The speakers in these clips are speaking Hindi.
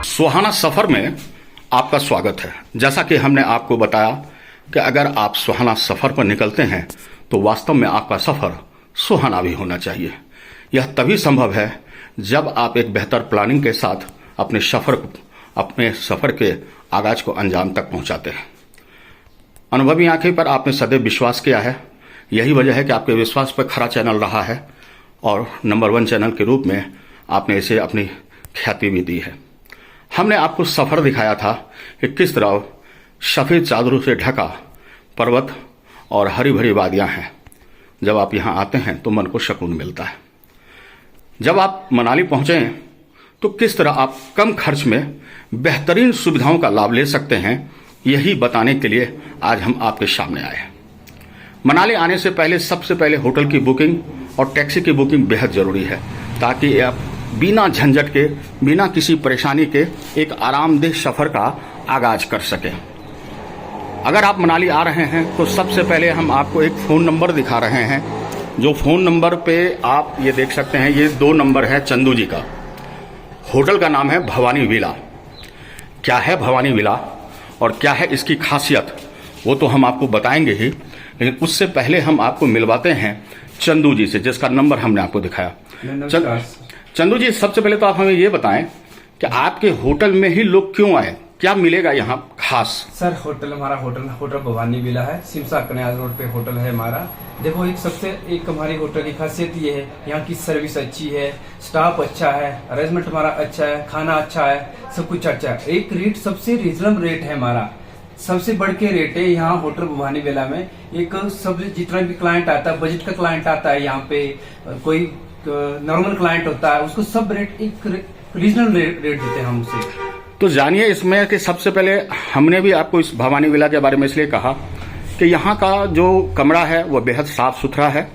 सुहाना सफर में आपका स्वागत है। जैसा कि हमने आपको बताया कि अगर आप सुहाना सफर पर निकलते हैं तो वास्तव में आपका सफर सुहाना भी होना चाहिए। यह तभी संभव है जब आप एक बेहतर प्लानिंग के साथ अपने सफर के आगाज को अंजाम तक पहुंचाते हैं। अनुभवी आंखें पर आपने सदैव विश्वास किया है। यही वजह है कि आपके विश्वास पर खरा चैनल रहा है और नंबर 1 चैनल के रूप में आपने इसे अपनी ख्याति भी दी है। हमने आपको सफर दिखाया था कि किस तरह सफेद चादरों से ढका पर्वत और हरी भरी वादियां हैं। जब आप यहां आते हैं तो मन को सुकून मिलता है। जब आप मनाली पहुंचे तो किस तरह आप कम खर्च में बेहतरीन सुविधाओं का लाभ ले सकते हैं, यही बताने के लिए आज हम आपके सामने आए हैं। मनाली आने से पहले सबसे पहले होटल की बुकिंग और टैक्सी की बुकिंग बेहद जरूरी है, ताकि आप बिना झंझट के, बिना किसी परेशानी के एक आरामदेह सफर का आगाज कर सकें। अगर आप मनाली आ रहे हैं तो सबसे पहले हम आपको एक फ़ोन नंबर दिखा रहे हैं। जो फ़ोन नंबर पे आप ये देख सकते हैं, ये 2 नंबर है चंदू जी का। होटल का नाम है भवानी विला। क्या है भवानी विला और क्या है इसकी खासियत, वो तो हम आपको बताएंगे ही, लेकिन उससे पहले हम आपको मिलवाते हैं चंदू जी से, जिसका नंबर हमने आपको दिखाया। चंदू जी, सबसे पहले तो आप हमें ये बताएं कि आपके होटल में ही लोग क्यों आए, क्या मिलेगा यहाँ खास? सर, हमारा होटल भवानी विला है। सिमसा कन्याल रोड पे होटल है हमारा। देखो, एक हमारी होटल की खासियत ये है, यहाँ की सर्विस अच्छी है, स्टाफ अच्छा है, अरेंजमेंट हमारा अच्छा है, खाना अच्छा है, सब कुछ अच्छा है। एक रेट सबसे रीजनेबल रेट है हमारा, सबसे बढ़ के रेट है यहाँ होटल भवानी विला में। एक सब जितना भी क्लाइंट आता है, बजट का क्लाइंट आता है यहाँ पे, कोई नॉर्मल क्लाइंट होता है, उसको सब रेट एक रीजनल रेट देते हैं हम उसे। तो जानिए इसमें कि सबसे पहले हमने भी आपको इस भवानी विला के बारे में इसलिए कहा कि यहाँ का जो कमरा है वो बेहद साफ सुथरा है।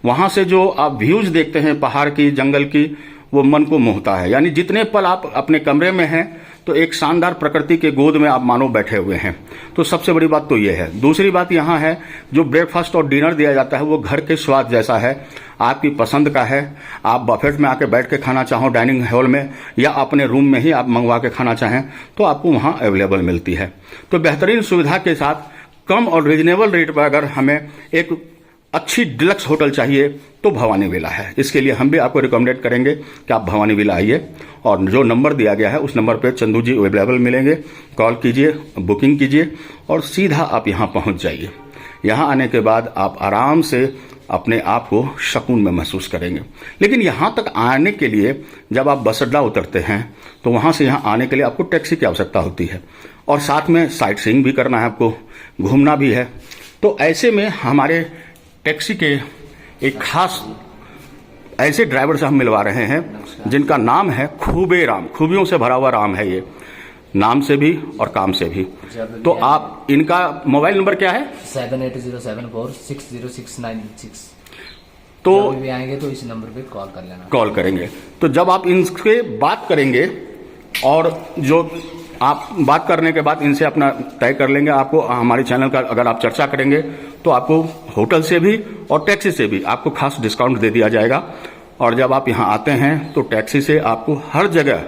वहाँ से जो आप व्यूज देखते हैं पहाड़ की, जंगल की, वो मन को मोहता है। यानी जितने पल आप अपने कमरे में हैं तो एक शानदार प्रकृति के गोद में आप मानो बैठे हुए हैं। तो सबसे बड़ी बात तो ये है। दूसरी बात यहाँ है, जो ब्रेकफास्ट और डिनर दिया जाता है वो घर के स्वाद जैसा है, आपकी पसंद का है। आप बफेट में आके बैठ के खाना चाहो डाइनिंग हॉल में, या अपने रूम में ही आप मंगवा के खाना चाहें तो आपको वहाँ अवेलेबल मिलती है। तो बेहतरीन सुविधा के साथ कम और रीजनेबल रेट पर अगर हमें एक अच्छी डिलक्स होटल चाहिए तो भवानी विला है। इसके लिए हम भी आपको रिकमेंडेड करेंगे कि आप भवानी विला आइए, और जो नंबर दिया गया है उस नंबर पे चंदू जी अवेलेबल मिलेंगे। कॉल कीजिए, बुकिंग कीजिए और सीधा आप यहाँ पहुँच जाइए। यहाँ आने के बाद आप आराम से अपने आप को सुकून में महसूस करेंगे। लेकिन यहाँ तक आने के लिए जब आप बस अड्डा उतरते हैं तो वहाँ से यहाँ आने के लिए आपको टैक्सी की आवश्यकता होती है, और साथ में साइट सीइंग भी करना है, आपको घूमना भी है। तो ऐसे में हमारे टैक्सी के एक खास ऐसे ड्राइवर से हम मिलवा रहे हैं जिनका नाम है खूबे राम। खूबियों से भरा हुआ राम है ये, नाम से भी और काम से भी। तो आप इनका मोबाइल नंबर क्या है? 7807460696। तो जब भी आएंगे तो इस नंबर पे कॉल कर लेना। कॉल करेंगे तो जब आप इनसे बात करेंगे और जो आप बात करने के बाद इनसे अपना तय कर लेंगे, आपको हमारे चैनल का अगर आप चर्चा करेंगे तो आपको होटल से भी और टैक्सी से भी आपको खास डिस्काउंट दे दिया जाएगा। और जब आप यहाँ आते हैं तो टैक्सी से आपको हर जगह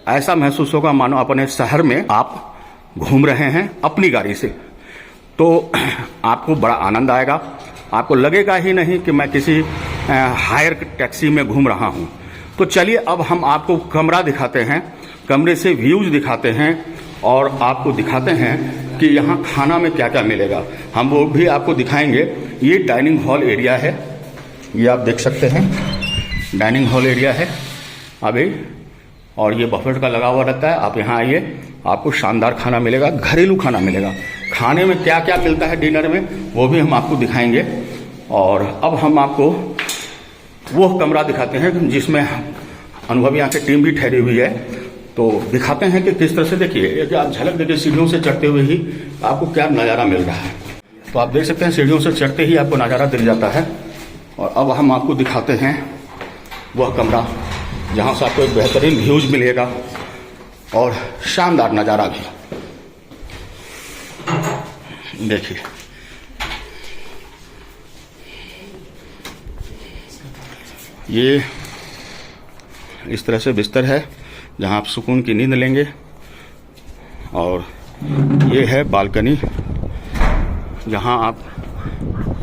ऐसा महसूस होगा मानो अपने शहर में आप घूम रहे हैं अपनी गाड़ी से। तो आपको बड़ा आनंद आएगा, आपको लगेगा ही नहीं कि मैं किसी हायर टैक्सी में घूम रहा हूँ। तो चलिए अब हम आपको कमरा दिखाते हैं, कमरे से व्यूज दिखाते हैं और आपको दिखाते हैं कि यहाँ खाना में क्या क्या मिलेगा। हम वो भी आपको दिखाएंगे। ये डाइनिंग हॉल एरिया है, ये आप देख सकते हैं डाइनिंग हॉल एरिया है अभी, और ये बफेट का लगा हुआ रहता है। आप यहाँ आइए, आपको शानदार खाना मिलेगा, घरेलू खाना मिलेगा। खाने में क्या क्या मिलता है डिनर में वो भी हम आपको दिखाएंगे। और अब हम आपको वो कमरा दिखाते हैं जिसमें अनुभवी यहाँ की टीम भी ठहरी हुई है। तो दिखाते हैं कि किस तरह से, देखिए कि आप झलक देखिए सीढ़ियों से चढ़ते हुए ही आपको क्या नज़ारा मिल रहा है। तो आप देख सकते हैं सीढ़ियों से चढ़ते ही आपको नज़ारा दिख जाता है। और अब हम आपको दिखाते हैं वह कमरा जहाँ से आपको एक बेहतरीन व्यूज मिलेगा और शानदार नज़ारा भी। देखिए ये इस तरह से बिस्तर है, जहां आप सुकून की नींद लेंगे। और ये है बालकनी, जहां आप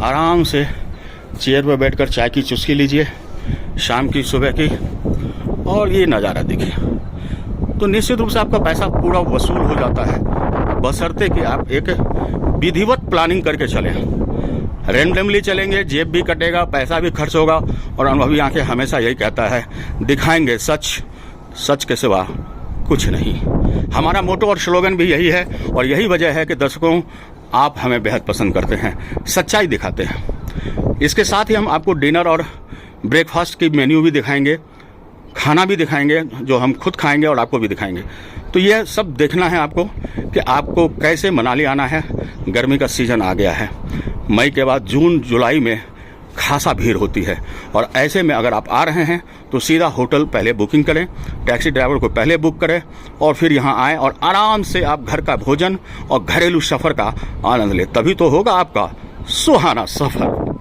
आराम से चेयर पर बैठकर चाय की चुस्की लीजिए शाम की, सुबह की, और ये नज़ारा देखिए। तो निश्चित रूप से आपका पैसा पूरा वसूल हो जाता है, बशर्ते कि आप एक विधिवत प्लानिंग करके चलें। रैंडमली चलेंगे, जेब भी कटेगा, पैसा भी खर्च होगा। और अनुभवी आंखें हमेशा यही कहता है, दिखाएंगे सच, सच के सिवा कुछ नहीं। हमारा मोटो और स्लोगन भी यही है, और यही वजह है कि दर्शकों आप हमें बेहद पसंद करते हैं, सच्चाई दिखाते हैं। इसके साथ ही हम आपको डिनर और ब्रेकफास्ट की मेन्यू भी दिखाएंगे, खाना भी दिखाएंगे, जो हम खुद खाएंगे और आपको भी दिखाएंगे। तो यह सब देखना है आपको कि आपको कैसे मनाली आना है। गर्मी का सीज़न आ गया है, मई के बाद जून जुलाई में खासा भीड़ होती है, और ऐसे में अगर आप आ रहे हैं तो सीधा होटल पहले बुकिंग करें, टैक्सी ड्राइवर को पहले बुक करें, और फिर यहाँ आएँ और आराम से आप घर का भोजन और घरेलू सफ़र का आनंद लें। तभी तो होगा आपका सुहाना सफ़र।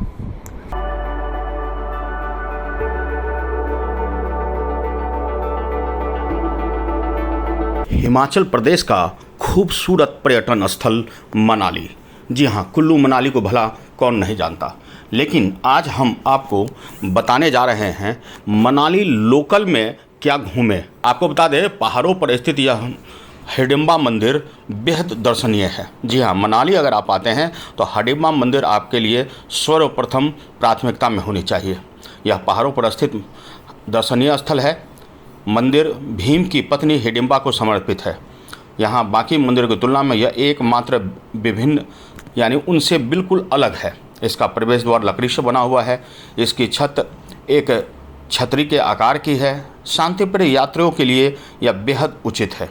हिमाचल प्रदेश का खूबसूरत पर्यटन स्थल मनाली। जी हाँ, कुल्लू मनाली को भला कौन नहीं जानता। लेकिन आज हम आपको बताने जा रहे हैं मनाली लोकल में क्या घूमें। आपको बता दें, पहाड़ों पर स्थित यह हिडिंबा मंदिर बेहद दर्शनीय है। जी हाँ, मनाली अगर आप आते हैं तो हिडिंबा मंदिर आपके लिए सर्वप्रथम प्राथमिकता में होनी चाहिए। यह पहाड़ों पर स्थित दर्शनीय स्थल है। मंदिर भीम की पत्नी हिडिंबा को समर्पित है। यहाँ बाकी मंदिर की तुलना में यह एकमात्र विभिन्न, यानी उनसे बिल्कुल अलग है। इसका प्रवेश द्वार लकड़ी से बना हुआ है। इसकी छत एक छतरी के आकार की है। शांतिप्रिय यात्रियों के लिए यह बेहद उचित है।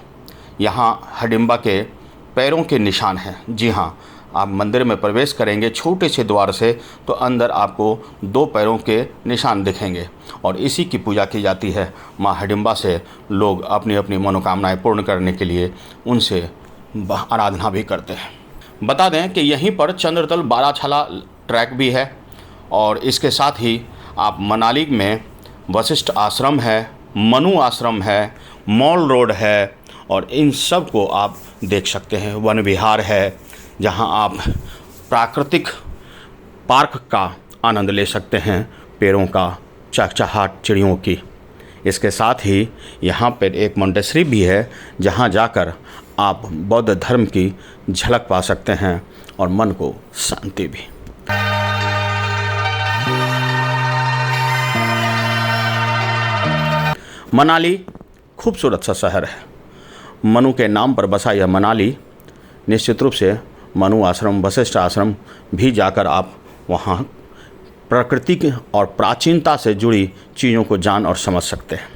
यहाँ हिडिंबा के पैरों के निशान हैं। जी हाँ, आप मंदिर में प्रवेश करेंगे छोटे से द्वार से तो अंदर आपको 2 पैरों के निशान दिखेंगे, और इसी की पूजा की जाती है। माँ हिडिंबा से लोग अपनी अपनी मनोकामनाएं पूर्ण करने के लिए उनसे आराधना भी करते हैं। बता दें कि यहीं पर चंद्रतल बाराछाला ट्रैक भी है, और इसके साथ ही आप मनाली में वशिष्ठ आश्रम है, मनु आश्रम है, मॉल रोड है, और इन सब को आप देख सकते हैं। वन विहार है, जहां आप प्राकृतिक पार्क का आनंद ले सकते हैं, पेड़ों का चहचहाट, चिड़ियों की। इसके साथ ही यहाँ पर एक मोंटेसरी भी है, जहाँ जाकर आप बौद्ध धर्म की झलक पा सकते हैं और मन को शांति भी। मनाली खूबसूरत सा शहर है। मनु के नाम पर बसा यह मनाली निश्चित रूप से मनु आश्रम, वशिष्ठ आश्रम भी जाकर आप वहाँ प्रकृति के और प्राचीनता से जुड़ी चीज़ों को जान और समझ सकते हैं।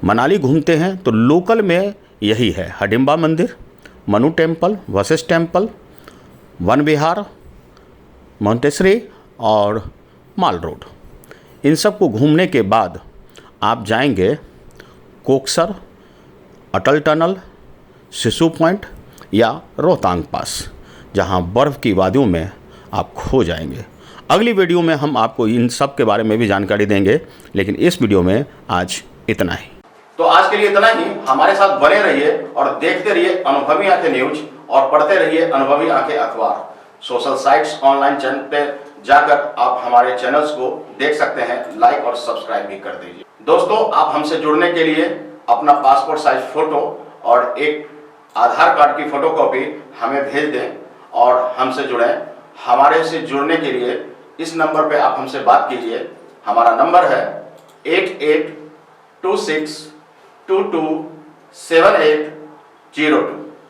मनाली घूमते हैं तो लोकल में यही है, हिडिंबा मंदिर, Manu temple, Vashisht temple, Van Vihar, monastery और माल रोड। इन सब को घूमने के बाद आप जाएंगे कोकसर, अटल टनल, सिसु पॉइंट या रोहतांग पास, जहां बर्फ़ की वादियों में आप खो जाएंगे। अगली वीडियो में हम आपको इन सब के बारे में भी जानकारी देंगे, लेकिन इस वीडियो में आज इतना ही। तो आज के लिए इतना ही। हमारे साथ बने रहिए और देखते रहिए अनुभवी आंखें न्यूज, और पढ़ते रहिए अनुभवी आंखें अखबार। सोशल साइट्स, ऑनलाइन चैनल पे जाकर आप हमारे चैनल्स को देख सकते हैं, लाइक और सब्सक्राइब भी कर दीजिए। दोस्तों, आप हमसे जुड़ने के लिए अपना पासपोर्ट साइज फोटो और एक आधार कार्ड की फोटोकॉपी हमें भेज दें और हमसे जुड़ें। हमारे से जुड़ने के लिए इस नंबर पे आप हमसे बात कीजिए। हमारा नंबर है 8826227802।